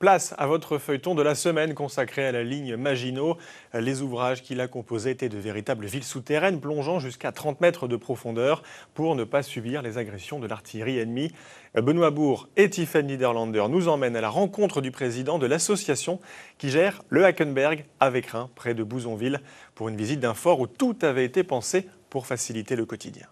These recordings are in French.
Place à votre feuilleton de la semaine consacré à la ligne Maginot. Les ouvrages qui la composaient étaient de véritables villes souterraines plongeant jusqu'à 30 mètres de profondeur pour ne pas subir les agressions de l'artillerie ennemie. Benoît Bourg et Tiffen Niederlander nous emmènent à la rencontre du président de l'association qui gère le Hackenberg à Vécrin, près de Bouzonville, pour une visite d'un fort où tout avait été pensé pour faciliter le quotidien.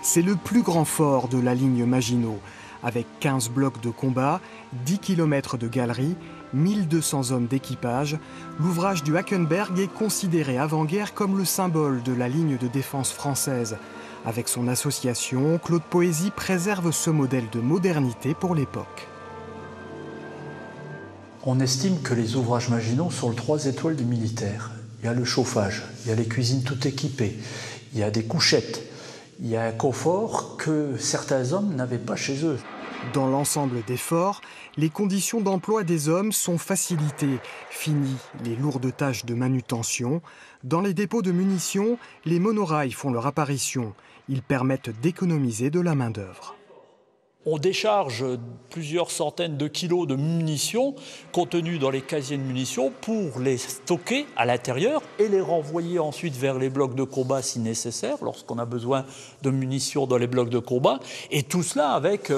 C'est le plus grand fort de la ligne Maginot, avec 15 blocs de combat, 10 km de galeries, 1200 hommes d'équipage. L'ouvrage du Hackenberg est considéré avant-guerre comme le symbole de la ligne de défense française. Avec son association, Claude Poésy préserve ce modèle de modernité pour l'époque. On estime que les ouvrages Maginot sont le 3 étoiles du militaire. Il y a le chauffage, il y a les cuisines tout équipées, il y a des couchettes. Il y a un confort que certains hommes n'avaient pas chez eux. Dans l'ensemble des forts, les conditions d'emploi des hommes sont facilitées. Fini les lourdes tâches de manutention. Dans les dépôts de munitions, les monorails font leur apparition. Ils permettent d'économiser de la main-d'œuvre. On décharge plusieurs centaines de kilos de munitions contenues dans les casiers de munitions pour les stocker à l'intérieur et les renvoyer ensuite vers les blocs de combat si nécessaire, lorsqu'on a besoin de munitions dans les blocs de combat. Et tout cela avec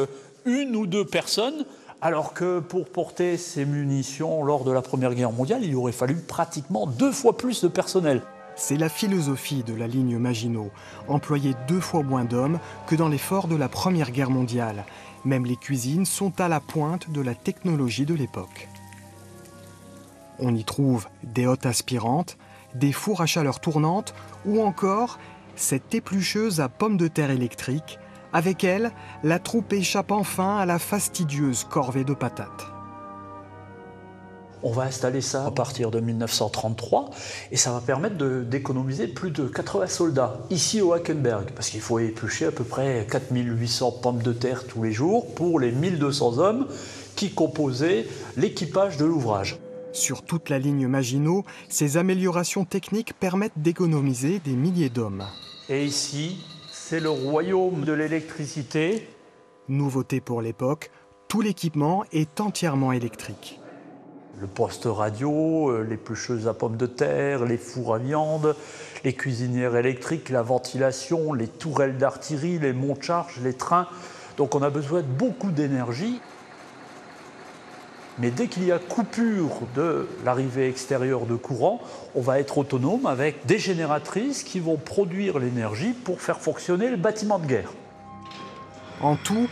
une ou deux personnes, alors que pour porter ces munitions lors de la Première Guerre mondiale, il aurait fallu pratiquement 2 fois plus de personnel. C'est la philosophie de la ligne Maginot, employer 2 fois moins d'hommes que dans les forts de la Première Guerre mondiale. Même les cuisines sont à la pointe de la technologie de l'époque. On y trouve des hottes aspirantes, des fours à chaleur tournante ou encore cette éplucheuse à pommes de terre électrique. Avec elle, la troupe échappe enfin à la fastidieuse corvée de patates. On va installer ça à partir de 1933 et ça va permettre d'économiser plus de 80 soldats ici au Hackenberg parce qu'il faut éplucher à peu près 4800 pommes de terre tous les jours pour les 1200 hommes qui composaient l'équipage de l'ouvrage. Sur toute la ligne Maginot, ces améliorations techniques permettent d'économiser des milliers d'hommes. Et ici, c'est le royaume de l'électricité. Nouveauté pour l'époque, tout l'équipement est entièrement électrique. Le poste radio, l'éplucheuse à pommes de terre, les fours à viande, les cuisinières électriques, la ventilation, les tourelles d'artillerie, les monte-charges, les trains. Donc on a besoin de beaucoup d'énergie. Mais dès qu'il y a coupure de l'arrivée extérieure de courant, on va être autonome avec des génératrices qui vont produire l'énergie pour faire fonctionner le bâtiment de guerre. En tout,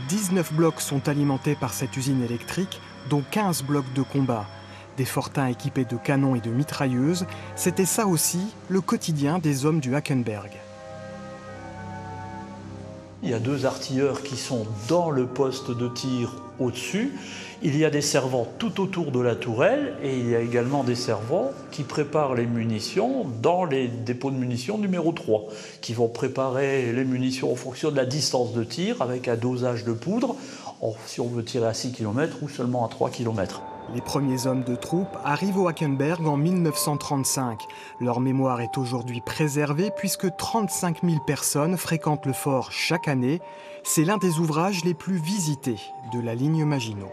19 blocs sont alimentés par cette usine électrique, dont 15 blocs de combat. Des fortins équipés de canons et de mitrailleuses, c'était ça aussi le quotidien des hommes du Hackenberg. Il y a 2 artilleurs qui sont dans le poste de tir au-dessus. Il y a des servants tout autour de la tourelle et il y a également des servants qui préparent les munitions dans les dépôts de munitions numéro 3, qui vont préparer les munitions en fonction de la distance de tir avec un dosage de poudre, si on veut tirer à 6 km ou seulement à 3 km. Les premiers hommes de troupe arrivent au Hackenberg en 1935. Leur mémoire est aujourd'hui préservée puisque 35 000 personnes fréquentent le fort chaque année. C'est l'un des ouvrages les plus visités de la ligne Maginot.